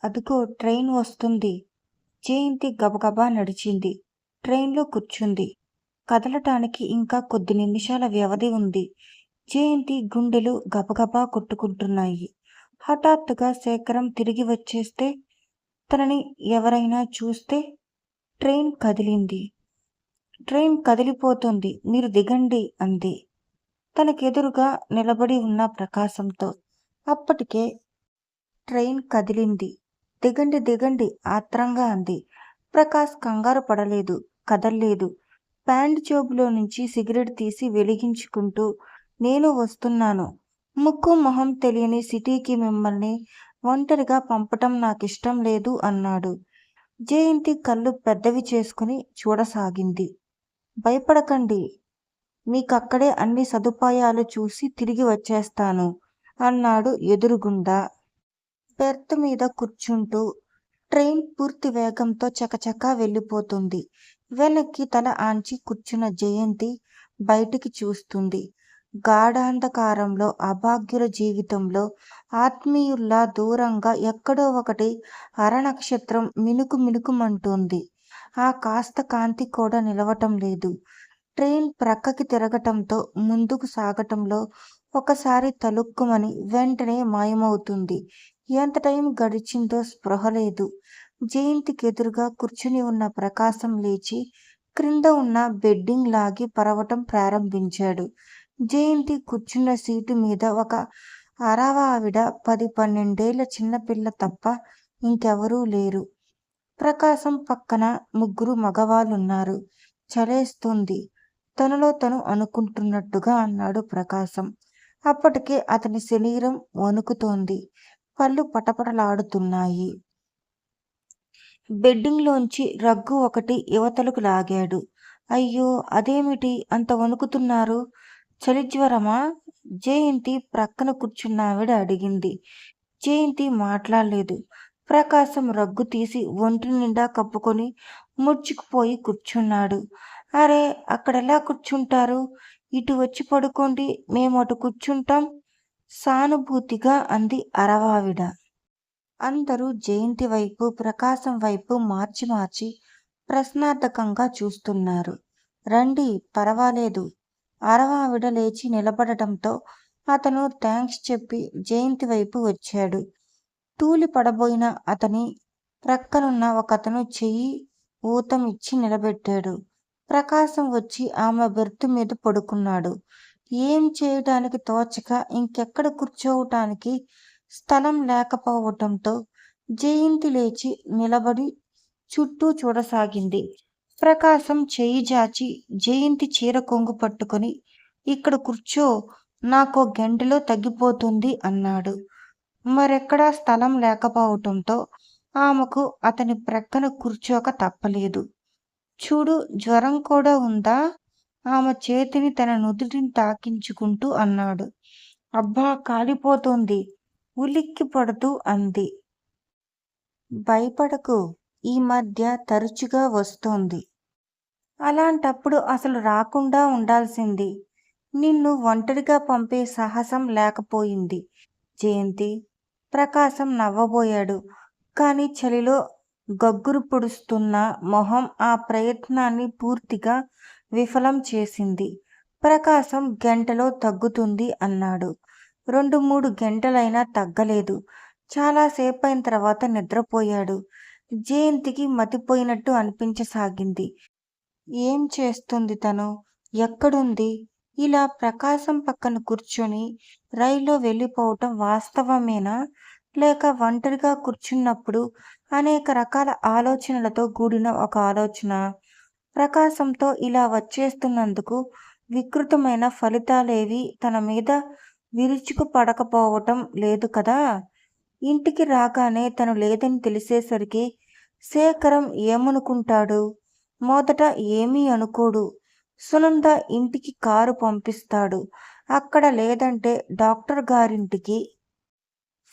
అదిగో ట్రైన్ వస్తుంది. జయంతి గబగబా నడిచింది. ట్రైన్లో కూర్చుంది. కదలటానికి ఇంకా కొద్ది నిమిషాల వ్యవధి ఉంది. జయంతి గుండెలు గబగబా కొట్టుకుంటున్నాయి. హఠాత్తుగా శేఖరం తిరిగి వచ్చేస్తే, తనని ఎవరైనా చూస్తే? ట్రైన్ కదిలింది. ట్రైన్ కదిలిపోతుంది, మీరు దిగండి అంది తనకెదురుగా నిలబడి ఉన్న ప్రకాశంతో. అప్పటికే ట్రైన్ కదిలింది. దిగండి దిగండి ఆత్రంగా అంది. ప్రకాష్ కంగారు పడలేదు, కదల్లేదు. ప్యాంట్ జేబులో నుంచి సిగరెట్ తీసి వెలిగించుకుంటూ, నేను వస్తున్నాను. ముక్కు మొహం తెలియని సిటీకి మిమ్మల్ని ఒంటరిగా పంపటం నాకిష్టం లేదు అన్నాడు. జయంతి కళ్ళు పెద్దవి చేసుకుని చూడసాగింది. భయపడకండి, మీకక్కడే అన్ని సదుపాయాలు చూసి తిరిగి వచ్చేస్తాను అన్నాడు ఎదురుగుండా. బెర్త్ మీద కూర్చుంటూ. ట్రైన్ పూర్తి వేగంతో చకచకా వెళ్ళిపోతుంది. వెనక్కి తల ఆంచి కూర్చున్న జయంతి బయటికి చూస్తుంది. గాఢాంధకారంలో అభాగ్యుల జీవితంలో ఆత్మీయుల్లా దూరంగా ఎక్కడో ఒకటి అరనక్షత్రం మినుకు మినుకుమంటోంది. ఆ కాస్త కాంతి కూడా నిలవటం లేదు. ట్రైన్ ప్రక్కకి తిరగటంతో ముందుకు సాగటంలో ఒకసారి తళుక్కుమని వెంటనే మాయమవుతుంది. ఎంత టైం గడిచిందో స్పృహ లేదు. జయంతికి ఎదురుగా కూర్చుని ఉన్న ప్రకాశం లేచి క్రింద ఉన్న బెడ్డింగ్ లాగి పరవటం ప్రారంభించాడు. జయంతి కూర్చున్న సీటు మీద ఒక అరవావిడ 10-12 చిన్నపిల్ల తప్ప ఇంకెవరూ లేరు. ప్రకాశం పక్కన 3 మగవాళ్ళున్నారు. చలేస్తుంది, తనలో తను అనుకుంటున్నట్టుగా అన్నాడు ప్రకాశం. అప్పటికే అతని శరీరం వణుకుతోంది. పళ్ళు పటపటలాడుతున్నాయి. బెడ్డింగ్లోంచి రగ్గు ఒకటి యువతలకు లాగాడు. అయ్యో, అదేమిటి అంత వణుకుతున్నారు? చలిజ్వరమా? జయంతి ప్రక్కన కూర్చున్నావిడ అడిగింది. జయంతి మాట్లాడలేదు. ప్రకాశం రగ్గు తీసి ఒంటి నిండా కప్పుకొని ముడుచుకుపోయి కూర్చున్నాడు. అరే, అక్కడెలా కూర్చుంటారు? ఇటు వచ్చి పడుకోండి, మేము అటు కూర్చుంటాం సానుభూతిగా అంది అరవావిడ. అందరూ జయంతి వైపు, ప్రకాశం వైపు మార్చి మార్చి ప్రశ్నార్థకంగా చూస్తున్నారు. రండి, పర్వాలేదు. అరవావిడ లేచి నిలబడటంతో అతను థ్యాంక్స్ చెప్పి జయంతి వైపు వచ్చాడు. తూలి పడబోయిన అతని ప్రక్కనున్న ఒకతను చెయ్యి ఊతం ఇచ్చి నిలబెట్టాడు. ప్రకాశం వచ్చి ఆమె బెర్తు మీద పడుకున్నాడు. ఏం చేయటానికి తోచక ఇంకెక్కడ కూర్చోవటానికి స్థలం లేకపోవటంతో జయంతి లేచి నిలబడి చుట్టూ చూడసాగింది. ప్రకాశం చెయ్యి జాచి జయంతి చీర కొంగు పట్టుకొని, ఇక్కడ కూర్చో, నాకో గంటలో తగ్గిపోతుంది అన్నాడు. మరెక్కడా స్థలం లేకపోవటంతో ఆమెకు అతని ప్రక్కన కూర్చోక తప్పలేదు. చూడు, జ్వరం కూడా ఉందా? ఆమె చేతిని తన నుదుటిని తాకించుకుంటూ అన్నాడు. అబ్బా, కాలిపోతోంది ఉలిక్కి పడుతూ అంది. భయపడకు, ఈ మధ్య తరచుగా వస్తోంది. అలాంటప్పుడు అసలు రాకుండా ఉండాల్సింది. నిన్ను ఒంటరిగా పంపే సాహసం లేకపోయింది జయంతి. ప్రకాశం నవ్వబోయాడు. కానీ చలిలో గగ్గురు పొడుస్తున్న మొహం ఆ ప్రయత్నాన్ని పూర్తిగా విఫలం చేసింది. ప్రకాశం గంటలో తగ్గుతుంది అన్నాడు. 2-3 గంటలైనా తగ్గలేదు. చాలాసేపైన తర్వాత నిద్రపోయాడు. జయంతికి మతిపోయినట్టు అనిపించసాగింది. ఏం చేస్తుంది తను? ఎక్కడుంది? ఇలా ప్రకాశం పక్కన కూర్చొని రైల్లో వెళ్ళిపోవటం వాస్తవమేనా? లేక ఒంటరిగా కూర్చున్నప్పుడు అనేక రకాల ఆలోచనలతో కూడిన ఒక ఆలోచన? ప్రకాశంతో ఇలా వచ్చేస్తున్నందుకు వికృతమైన ఫలితాలేవీ తన మీద విరుచుకుపడకపోవటం లేదు కదా? ఇంటికి రాగానే తను లేదని తెలిసేసరికి శేఖరం ఏమనుకుంటాడు? మొదట ఏమీ అనుకోడు. సునంద ఇంటికి కారు పంపిస్తాడు. అక్కడ లేదంటే డాక్టర్ గారింటికి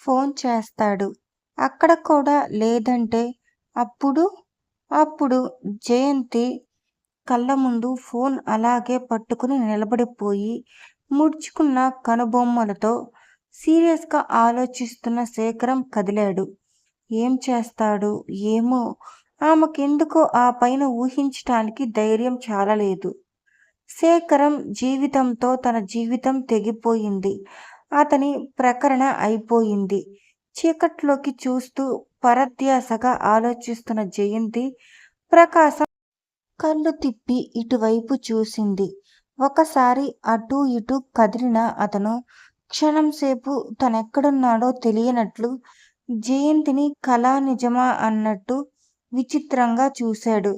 ఫోన్ చేస్తాడు. అక్కడ కూడా లేదంటే అప్పుడు జయంతి కళ్ళ ముందు ఫోన్ అలాగే పట్టుకుని నిలబడిపోయి ముడుచుకున్న కనుబొమ్మలతో సీరియస్గా ఆలోచిస్తున్న శేఖరం కదిలాడు. ఏం చేస్తాడు? ఏమో! ఆమెకెందుకో ఆ పైన ఊహించటానికి ధైర్యం చాలలేదు. శేఖరం జీవితంతో తన జీవితం తెగిపోయింది. అతని ప్రకరణ అయిపోయింది. చీకట్లోకి చూస్తూ పరధ్యాసగా ఆలోచిస్తున్న జయంతి ప్రకాశం కళ్ళు తిప్పి ఇటువైపు చూసింది. ఒకసారి అటూ ఇటూ కదిలిన అతను క్షణంసేపు తనెక్కడున్నాడో తెలియనట్లు జయంతిని కలా నిజమా అన్నట్టు విచిత్రంగా చూశాడు.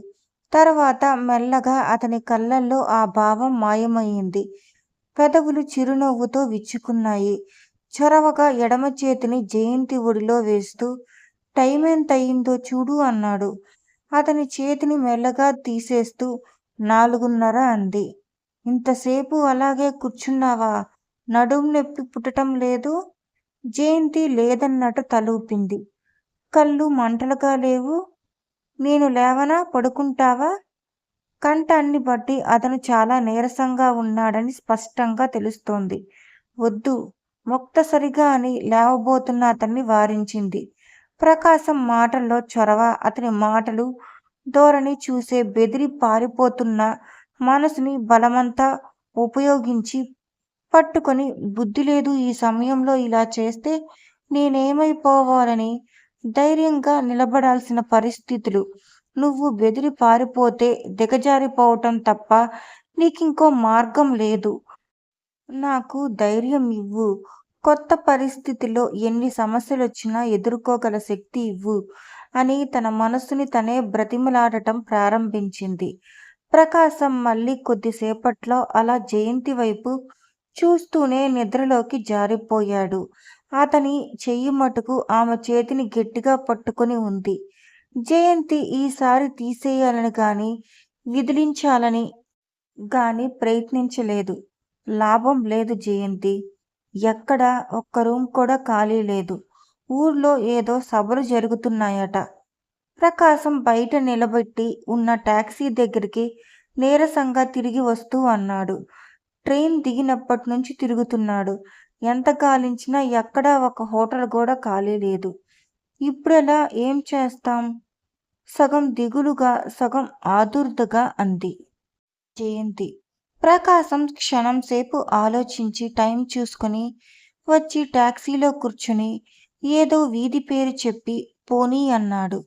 తర్వాత మెల్లగా అతని కళ్ళల్లో ఆ భావం మాయమయింది. పెదవులు చిరునవ్వుతో విచ్చుకున్నాయి. చొరవగా ఎడమ చేతిని జయంతి ఒడిలో వేస్తూ టైమెంతయిందో చూడు అన్నాడు. అతని చేతిని మెల్లగా తీసేస్తూ 4:30 అంది. ఇంతసేపు అలాగే కూర్చున్నావా? నడుం నొప్పి పుట్టటం లేదు? జయంతి లేదన్నట్టు తలూపింది. కళ్ళు మంటలుగా లేవు? నేను లేవనా? పడుకుంటావా? కంఠాన్ని బట్టి అతను చాలా నీరసంగా ఉన్నాడని స్పష్టంగా తెలుస్తోంది. వద్దు, ముక్తసరిగా అని లేవబోతున్న అతన్ని వారించింది. ప్రకాశం మాటల్లో చొరవ, అతని మాటలు, ధోరణి చూసే బెదిరి పారిపోతున్న మనసుని బలమంతా ఉపయోగించి పట్టుకొని బుద్ధిలేదు ఈ సమయంలో ఇలా చేస్తే నేనేమైపోవాలని ధైర్యంగా నిలబడాల్సిన పరిస్థితులు. నువ్వు బెదిరి పారిపోతే దిగజారిపోవటం తప్ప నీకింకో మార్గం లేదు. నాకు ధైర్యం ఇవ్వు. కొత్త పరిస్థితిలో ఎన్ని సమస్యలొచ్చినా ఎదుర్కోగల శక్తి ఇవ్వు అని తన మనస్సుని తనే బ్రతిమలాడటం ప్రారంభించింది. ప్రకాశం మళ్ళీ కొద్దిసేపట్లో అలా జయంతి వైపు చూస్తూనే నిద్రలోకి జారిపోయాడు. అతని చెయ్యి మటుకు ఆమె చేతిని గట్టిగా పట్టుకొని ఉంది. జయంతి ఈసారి తీసేయాలని గాని, విదిలించాలని గాని ప్రయత్నించలేదు. లాభం లేదు జయంతి. ఎక్కడా ఒక్క రూమ్ కూడా ఖాళీ లేదు. ఊర్లో ఏదో సభలు జరుగుతున్నాయట. ప్రకాశం బయట నిలబెట్టి ఉన్న టాక్సీ దగ్గరికి నీరసంగా తిరిగి వస్తూ అన్నాడు. ట్రైన్ దిగినప్పటి నుంచి తిరుగుతున్నాడు. ఎంత గాలించినా ఎక్కడా ఒక హోటల్ కూడా ఖాళీ లేదు. ఇప్పుడెలా? ఏం చేస్తాం? సగం దిగులుగా, సగం ఆదుర్దాగా అంది జయంతి. ప్రకాశం క్షణంసేపు ఆలోచించి టైం చూసుకుని వచ్చి టాక్సీలో కూర్చుని ఏదో వీధి పేరు చెప్పి పోనీ అన్నాడు.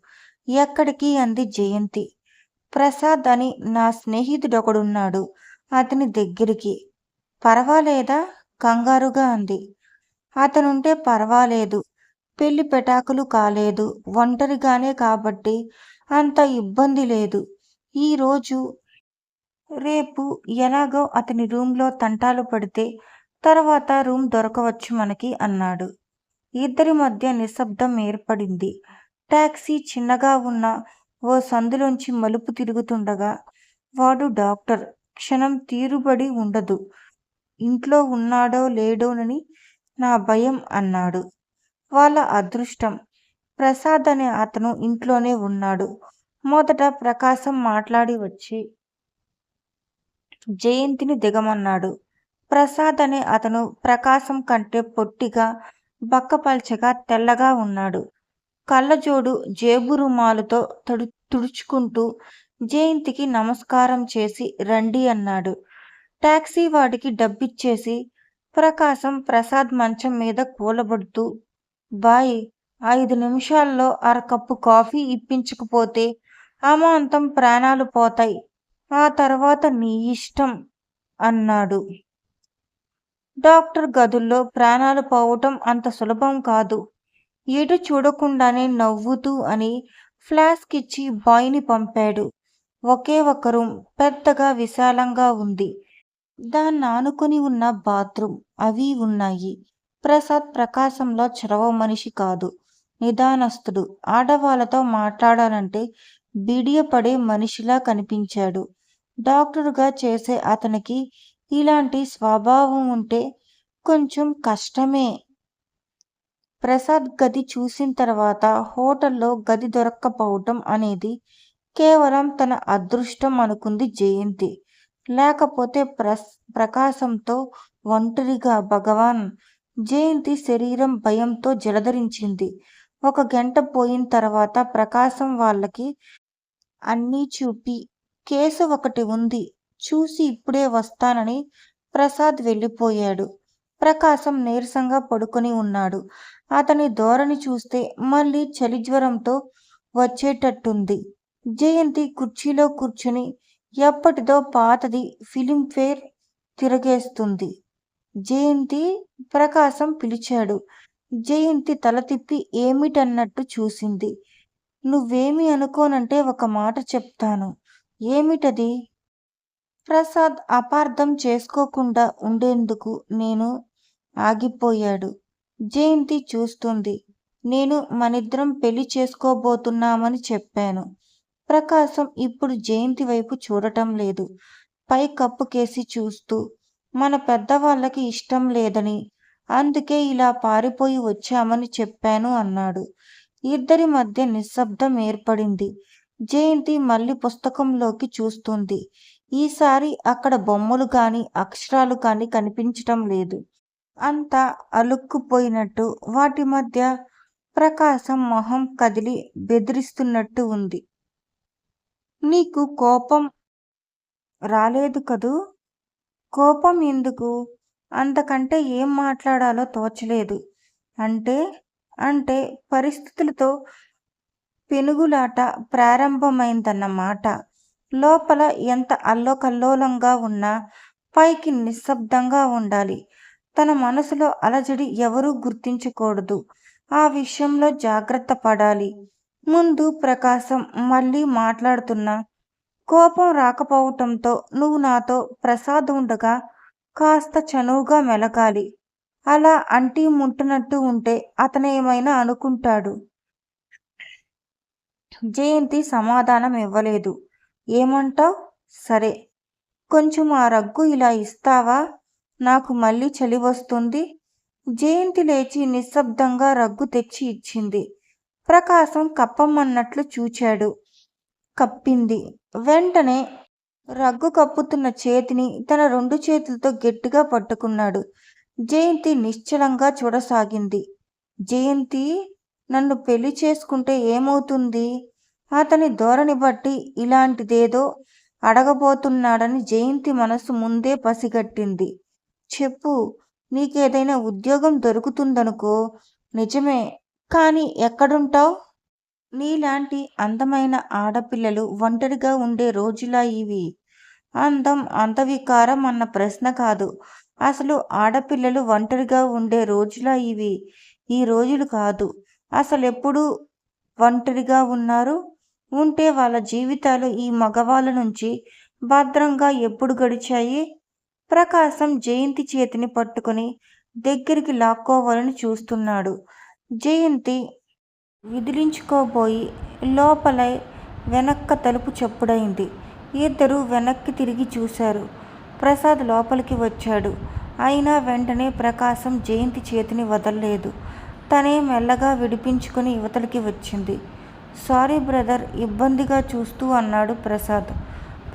ఎక్కడికి? అంది జయంతి. ప్రసాద్ అని నా స్నేహితుడొకడున్నాడు, అతని దగ్గరికి. పర్వాలేదా? కంగారుగా అంది. అతనుంటే పర్వాలేదు. పెళ్లి పెటాకులు కాలేదు. ఒంటరిగానే కాబట్టి అంత ఇబ్బంది లేదు. ఈరోజు రేపు ఎలాగో అతని రూంలో తంటాలు పడితే తర్వాత రూమ్ దొరకవచ్చు మనకి అన్నాడు. ఇద్దరి మధ్య నిశ్శబ్దం ఏర్పడింది. టాక్సీ చిన్నగా ఉన్న ఓ సందులోంచి మలుపు తిరుగుతుండగా వాడు డాక్టర్. క్షణం తీరుబడి ఉండదు. ఇంట్లో ఉన్నాడో లేడోనని నా భయం అన్నాడు. వాళ్ళ అదృష్టం. ప్రసాద్ అనే అతను ఇంట్లోనే ఉన్నాడు. మొదట ప్రకాశం మాట్లాడి వచ్చి జయంతిని దిగమన్నాడు. ప్రసాద్ అనే అతను ప్రకాశం కంటే పొట్టిగా, బక్కపల్చగా, తెల్లగా ఉన్నాడు. కళ్ళజోడు, జేబు రుమాలుతో తుడుచుకుంటూ జయంతికి నమస్కారం చేసి రండి అన్నాడు. టాక్సీ వాడికి డబ్బిచ్చేసి ప్రకాశం ప్రసాద్ మంచం మీద కూలబడుతూ, బాయ్, 5 నిమిషాల్లో అరకప్పు కాఫీ ఇప్పించకపోతే అమాంతం ప్రాణాలు పోతాయి. ఆ తర్వాత నీ ఇష్టం అన్నాడు. డాక్టర్ గదుల్లో ప్రాణాలు పోవటం అంత సులభం కాదు. ఎటు చూడకుండానే నవ్వుతూ అని ఫ్లాస్క్ ఇచ్చి బాయ్ని పంపాడు. ఒకే ఒక రూమ్, పెద్దగా విశాలంగా ఉంది. దాన్నానుకుని ఉన్న బాత్రూమ్ అవి ఉన్నాయి. ప్రసాద్ ప్రకాశంలో చొరవ మనిషి కాదు. నిదానస్తుడు. ఆడవాళ్ళతో మాట్లాడాలంటే బిడియపడే మనిషిలా కనిపించాడు. డాక్టరుగా చేసే అతనికి ఇలాంటి స్వభావం ఉంటే కొంచెం కష్టమే. ప్రసాద్ గది చూసిన తర్వాత హోటల్లో గది దొరక్కపోవటం అనేది కేవలం తన అదృష్టం అనుకుంది జయంతి. లేకపోతే ప్రకాశంతో ఒంటరిగా భగవాన్. జయంతి శరీరం భయంతో జలధరించింది. ఒక గంట పోయిన తర్వాత ప్రకాశం వాళ్ళకి అన్నీ చూపి కేసు ఒకటి ఉంది, చూసి ఇప్పుడే వస్తానని ప్రసాద్ వెళ్ళిపోయాడు. ప్రకాశం నీరసంగా పడుకొని ఉన్నాడు. అతని ధోరణి చూస్తే మళ్ళీ చలి జ్వరంతో వచ్చేటట్టుంది. జయంతి కుర్చీలో కూర్చుని ఎప్పటిదో పాతది ఫిలింఫేర్ తిరగేస్తుంది. జయంతి, ప్రకాశం పిలిచాడు. జయంతి తల తిప్పి ఏమిటన్నట్టు చూసింది. నువ్వేమీ అనుకోనంటే ఒక మాట చెప్తాను. ఏమిటది? ప్రసాద్ అపార్థం చేసుకోకుండా ఉండేందుకు నేను ఆగిపోయాడు. జయంతి చూస్తుంది. నేను మనిద్దరం పెళ్లి చేసుకోబోతున్నామని చెప్పాను. ప్రకాశం ఇప్పుడు జయంతి వైపు చూడటం లేదు. పై కప్పుకేసి చూస్తూ, మన పెద్దవాళ్ళకి ఇష్టం లేదని, అందుకే ఇలా పారిపోయి వచ్చామని చెప్పాను అన్నాడు. ఇద్దరి మధ్య నిశ్శబ్దం ఏర్పడింది. జయంతి మళ్ళీ పుస్తకంలోకి చూస్తుంది. ఈసారి అక్కడ బొమ్మలు కాని అక్షరాలు కాని కనిపించటం లేదు. అంతా అలుక్కుపోయినట్టు వాటి మధ్య ప్రకాశం మొహం కదిలి బెదిరిస్తున్నట్టు ఉంది. నీకు కోపం రాలేదు కదూ? కోపం ఎందుకు? అంతకంటే ఏం మాట్లాడాలో తోచలేదు. అంటే అంటే పరిస్థితులతో పెనుగులాట ప్రారంభమైందన్నమాట. లోపల ఎంత అల్లోకల్లోలంగా ఉన్నా పైకి నిశ్శబ్దంగా ఉండాలి. తన మనసులో అలజడి ఎవరూ గుర్తించకూడదు. ఆ విషయంలో జాగ్రత్త పడాలి. ముందు ప్రకాశం మళ్ళీ మాట్లాడుతున్నా, కోపం రాకపోవటంతో నువ్వు నాతో ప్రసాద్ ఉండగా కాస్త చనువుగా మెలగాలి. అలా అంటీ ముట్టనట్టు ఉంటే అతనేమైనా అనుకుంటాడు. జయంతి సమాధానం ఇవ్వలేదు. ఏమంటావ్? సరే, కొంచెం ఆ రగ్గు ఇలా ఇస్తావా? నాకు మళ్ళీ చలి వస్తుంది. జయంతి లేచి నిశ్శబ్దంగా రగ్గు తెచ్చి ఇచ్చింది. ప్రకాశం కప్పమన్నట్లు చూచాడు. కప్పింది. వెంటనే రగ్గు కప్పుతున్న చేతిని తన 2 చేతులతో గట్టిగా పట్టుకున్నాడు. జయంతి నిశ్చలంగా చూడసాగింది. జయంతి, నన్ను పెళ్లి చేసుకుంటే ఏమవుతుంది? అతని ధోరణి బట్టి ఇలాంటిదేదో అడగబోతున్నాడని జయంతి మనసు ముందే పసిగట్టింది. చెప్పు, నీకేదైనా ఉద్యోగం దొరుకుతుందనుకో. నిజమే, కానీ ఎక్కడుంటావ్? నీలాంటి అందమైన ఆడపిల్లలు ఒంటరిగా ఉండే రోజులా ఇవి? అందం అంతవికారం అన్న ప్రశ్న కాదు. అసలు ఆడపిల్లలు ఒంటరిగా ఉండే రోజులా ఇవి? ఈ రోజులు కాదు. అసలెప్పుడు ఒంటరిగా ఉన్నారు? ఉంటే వాళ్ళ జీవితాలు ఈ మగవాళ్ళ నుంచి భద్రంగా ఎప్పుడు గడిచాయి? ప్రకాశం జయంతి చేతిని పట్టుకుని దగ్గరికి లాక్కోవాలని చూస్తున్నాడు. జయంతి విదిలించుకోబోయి లోపలై వెనక్క తలుపు చప్పుడైంది. ఇద్దరూ వెనక్కి తిరిగి చూశారు. ప్రసాద్ లోపలికి వచ్చాడు. అయినా వెంటనే ప్రకాశం జయంతి చేతిని వదల్లేదు. తనే మెల్లగా విడిపించుకుని యువతలకి వచ్చింది. సారీ బ్రదర్, ఇబ్బందిగా చూస్తూ అన్నాడు ప్రసాద్.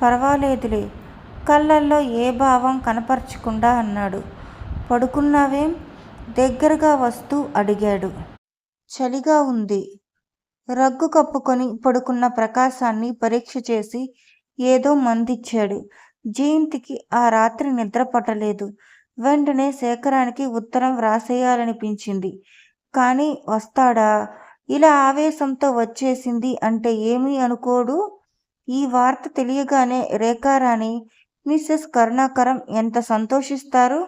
పర్వాలేదులే, కళ్ళల్లో ఏ భావం కనపరచకుండా అన్నాడు. పడుకున్నావేం? దగ్గరగా వస్తూ అడిగాడు. చలిగా ఉంది. రగ్గు కప్పుకొని పడుకున్న ప్రకాశాన్ని పరీక్ష చేసి ఏదో మందిచ్చాడు. జయంతికి ఆ రాత్రి నిద్ర పట్టలేదు. వెంటనే శేఖరానికి ఉత్తరం వ్రాసేయాలనిపించింది. కానీ వస్తాడా? ఇలా ఆవేశంతో వచ్చేసింది అంటే ఏమీ అనుకోడు. ఈ వార్త తెలియగానే రేఖారాణి, మిస్సెస్ కరుణాకరం ఎంత సంతోషిస్తారు.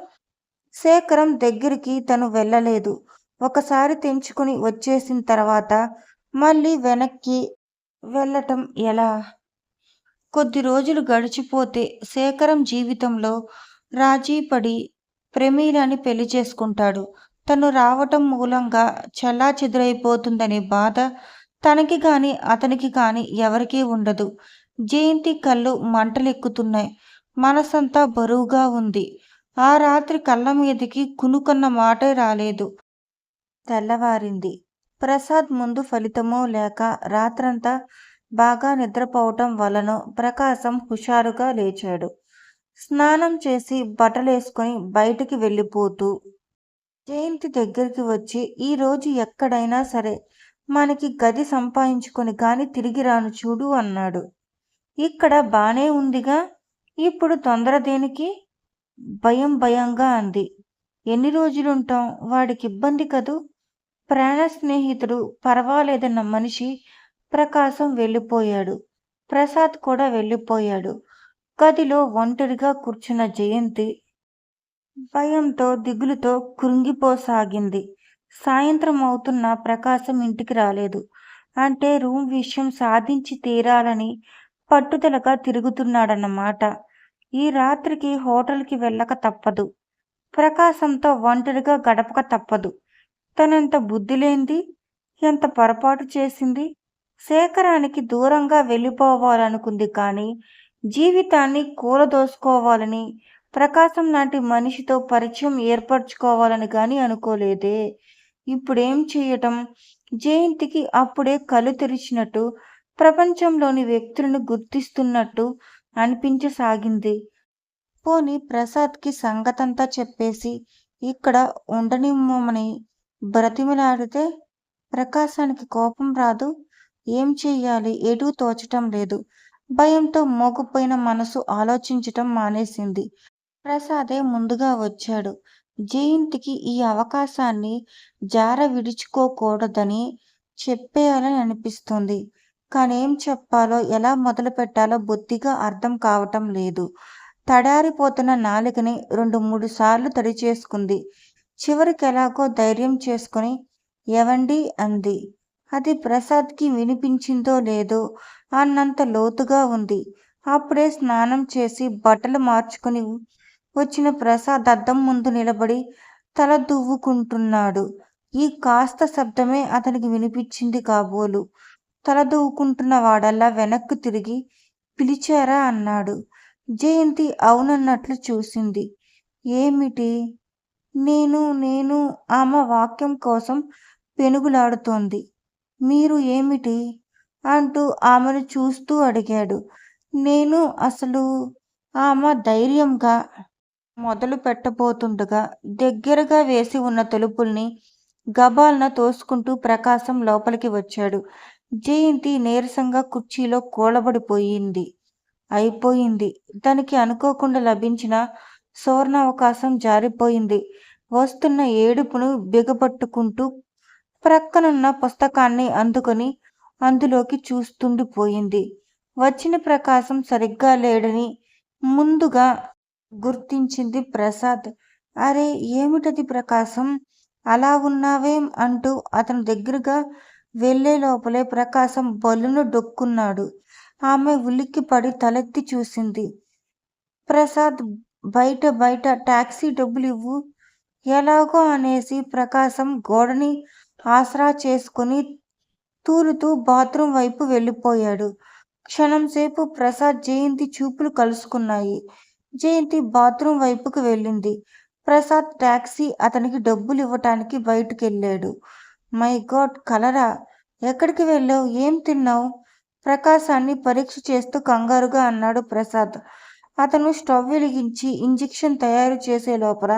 శేఖరం దగ్గరికి తను వెళ్ళలేదు. ఒకసారి తెంచుకుని వచ్చేసిన తర్వాత మళ్ళీ వెనక్కి వెళ్ళటం ఎలా? కొద్ది రోజులు గడిచిపోతే శేఖరం జీవితంలో రాజీపడి ప్రమీలని పెళ్లి చేసుకుంటాడు. తను రావటం మూలంగా చెల్లాచెదురైపోతుందనే బాధ తనకి గాని అతనికి గాని ఎవరికీ ఉండదు. జయంతి కళ్ళు మంటలెక్కుతున్నాయి. మనసంతా బరువుగా ఉంది. ఆ రాత్రి కళ్ళ మీదకి కునుకన్న మాటే రాలేదు. తెల్లవారింది. ప్రసాద్ ముందు ఫలితమో లేక రాత్రంతా బాగా నిద్రపోవటం వలనో ప్రకాశం హుషారుగా లేచాడు. స్నానం చేసి బట్టలేసుకొని బయటికి వెళ్ళిపోతూ జయంతి దగ్గరికి వచ్చి, ఈరోజు ఎక్కడైనా సరే మనకి గది సంపాదించుకొని గాని తిరిగి రాను చూడు అన్నాడు. ఇక్కడ బానే ఉందిగా, ఇప్పుడు తొందర దేనికి? భయంగా అంది. ఎన్ని రోజులుంటాం? వాడికిబ్బంది కదూ! ప్రాణ స్నేహితుడు, పరవాలేదన్న మనిషి ప్రకాశం వెళ్ళిపోయాడు. ప్రసాద్ కూడా వెళ్ళిపోయాడు. గదిలో ఒంటరిగా కూర్చున్న జయంతి భయంతో, దిగులుతో కృంగిపోసాగింది. సాయంత్రం అవుతున్నా ప్రకాశం ఇంటికి రాలేదు. అంటే రూమ్ విషయం సాధించి తీరాలని పట్టుదలగా తిరుగుతున్నాడన్నమాట. ఈ రాత్రికి హోటల్కి వెళ్ళక తప్పదు. ప్రకాశంతో ఒంటరిగా గడపక తప్పదు. తనెంత బుద్ధిలేంది, ఎంత పొరపాటు చేసింది. శేఖరానికి దూరంగా వెళ్ళిపోవాలనుకుంది కానీ జీవితాన్ని కూలదోసుకోవాలని, ప్రకాశం లాంటి మనిషితో పరిచయం ఏర్పరచుకోవాలని కానీ అనుకోలేదే. ఇప్పుడేం చేయటం? జయంతికి అప్పుడే కళ్ళు తెరిచినట్టు, ప్రపంచంలోని వ్యక్తులను గుర్తిస్తున్నట్టు అనిపించసాగింది. పోనీ ప్రసాద్కి సంగతంతా చెప్పేసి ఇక్కడ ఉండనిమ్మని బ్రతిమిలాడితే ప్రకాశానికి కోపం రాదు. ఏం చెయ్యాలి? ఎటూ తోచటం లేదు. భయంతో మోగపోయిన మనసు ఆలోచించటం మానేసింది. ప్రసాదే ముందుగా వచ్చాడు. జయంతికి ఈ అవకాశాన్ని జార విడుచుకోకూడదని చెప్పేయాలని అనిపిస్తుంది. కానేం చెప్పాలో, ఎలా మొదలు పెట్టాలో బొత్తిగా అర్థం కావటం లేదు. తడారిపోతున్న నాలుకని 2-3 సార్లు తడిచేసుకుంది. చివరికెలాగో ధైర్యం చేసుకుని ఎవండీ అంది. అది ప్రసాద్కి వినిపించిందో లేదో అన్నంత లోతుగా ఉంది. అప్పుడే స్నానం చేసి బట్టలు మార్చుకుని వచ్చిన ప్రసాద్ అద్దం ముందు నిలబడి తల దువ్వుకుంటున్నాడు. ఈ కాస్త శబ్దమే అతనికి వినిపించింది కాబోలు. తల దువ్వుకుంటున్న వాడల్లా వెనక్కు తిరిగి పిలిచారా అన్నాడు. జయంతి అవునన్నట్లు చూసింది. ఏమిటి? నేను ఆమె వాక్యం కోసం పెనుగులాడుతోంది. మీరు ఏమిటి? అంటూ ఆమెను చూస్తూ అడిగాడు. నేను అసలు ఆమె ధైర్యంగా మొదలు పెట్టబోతుండగా దగ్గరగా వేసి ఉన్న తలుపుల్ని గబాల్న తోసుకుంటూ ప్రకాశం లోపలికి వచ్చాడు. జయంతి నీరసంగా కుర్చీలో కూలబడిపోయింది. అయిపోయింది. తనకి అనుకోకుండా లభించిన సువర్ణావకాశం జారిపోయింది. వస్తున్న ఏడుపును బిగపట్టుకుంటూ ప్రక్కనున్న పుస్తకాన్ని అందుకొని అందులోకి చూస్తుండిపోయింది. వచ్చిన ప్రకాశం సరిగ్గా లేడని ముందుగా గుర్తించింది ప్రసాద్. అరే, ఏమిటది ప్రకాశం, అలా ఉన్నావేం అంటూ అతను దగ్గరగా వెళ్లే లోపలే ప్రకాశం బల్లును డొక్కున్నాడు. ఆమె ఉలిక్కిపడి తలెత్తి చూసింది. ప్రసాద్ బయట టాక్సీ డబ్బులు ఇవ్వు. ఎలాగో అనేసి ప్రకాశం గోడని ఆసరా చేసుకుని తూలుతూ బాత్రూం వైపు వెళ్ళిపోయాడు. క్షణంసేపు ప్రసాద్ జయంతి చూపులు కలుసుకున్నాయి. జయంతి బాత్రూం వైపుకు వెళ్ళింది. ప్రసాద్ టాక్సీ అతనికి డబ్బులు ఇవ్వటానికి బయటకెళ్ళాడు. మై గాడ్, కలరా? ఎక్కడికి వెళ్ళావు? ఏం తిన్నావు? ప్రకాశాన్ని పరీక్ష చేస్తూ కంగారుగా అన్నాడు ప్రసాద్. అతను స్టవ్ వెలిగించి ఇంజెక్షన్ తయారు చేసే లోపల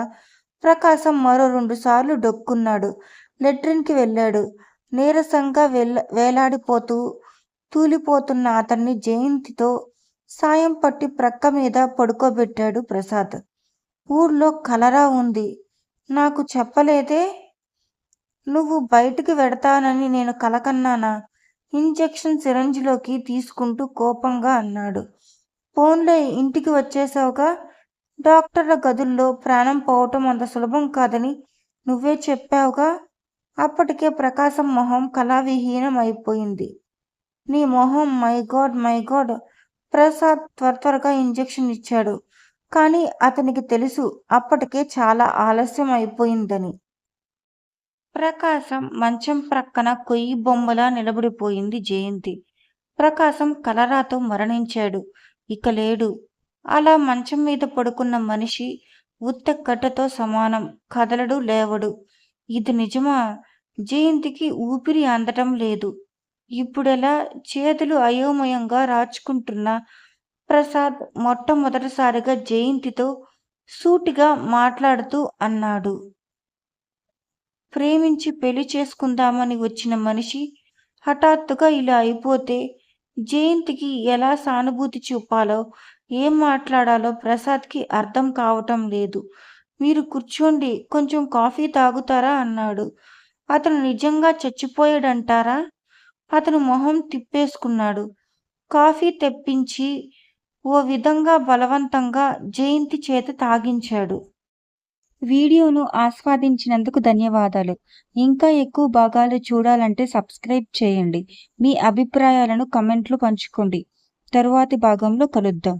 ప్రకాశం మరో 2 సార్లు డొక్కున్నాడు. లెట్రిన్కి వెళ్ళాడు. నీరసంగా వేలాడిపోతూ తూలిపోతున్న అతన్ని జయంతితో సాయం పట్టి ప్రక్క మీద పడుకోబెట్టాడు ప్రసాద్. ఊర్లో కలరా ఉంది, నాకు చెప్పలేదే? నువ్వు బయటికి వెడతానని నేను కలకన్నానా? ఇంజెక్షన్ సిరంజిలోకి తీసుకుంటూ కోపంగా అన్నాడు. పోన్లే, ఇంటికి వచ్చేసావుగా. డాక్టర్ల గదుల్లో ప్రాణం పోవటం అంత సులభం కాదని నువ్వే చెప్పావుగా. అప్పటికే ప్రకాశం మొహం కళావిహీనం అయిపోయింది. నీ మొహం. My God. ప్రసాద్ త్వరగా ఇంజెక్షన్ ఇచ్చాడు. కానీ అతనికి తెలుసు అప్పటికే చాలా ఆలస్యం అయిపోయిందని. ప్రకాశం మంచం ప్రక్కన కొయ్యి బొమ్మలా నిలబడిపోయింది జయంతి. ప్రకాశం కలరాతో మరణించాడు, ఇక లేడు. అలా మంచం మీద పడుకున్న మనిషి ఉత్త కట్టతో సమానం. కదలడు, లేవడు. ఇది నిజమా? జయంతికి ఊపిరి అందటం లేదు. ఇప్పుడెలా? చేతులు అయోమయంగా రాచుకుంటున్న ప్రసాద్ మొట్టమొదటిసారిగా జయంతితో సూటిగా మాట్లాడుతూ అన్నాడు. ప్రేమించి పెళ్లి చేసుకుందామని వచ్చిన మనిషి హఠాత్తుగా ఇలా అయిపోతే జయంతికి ఎలా సానుభూతి చూపాలో, ఏం మాట్లాడాలో ప్రసాద్‌కి అర్థం కావటం లేదు. "మీరు కూర్చోండి, కొంచెం కాఫీ తాగుతారా?" అన్నాడు. "అతను నిజంగా చచ్చిపోయాడంటారా?" అతను మొహం తిప్పేసుకున్నాడు. కాఫీ తెప్పించి ఓ విధంగా బలవంతంగా జయంతి చేత తాగించాడు. వీడియోను ఆస్వాదించినందుకు ధన్యవాదాలు. ఇంకా ఎక్కువ భాగాలు చూడాలంటే సబ్స్క్రైబ్ చేయండి. మీ అభిప్రాయాలను కామెంట్లో పంచుకోండి. తరువాతి భాగంలో కలుద్దాం.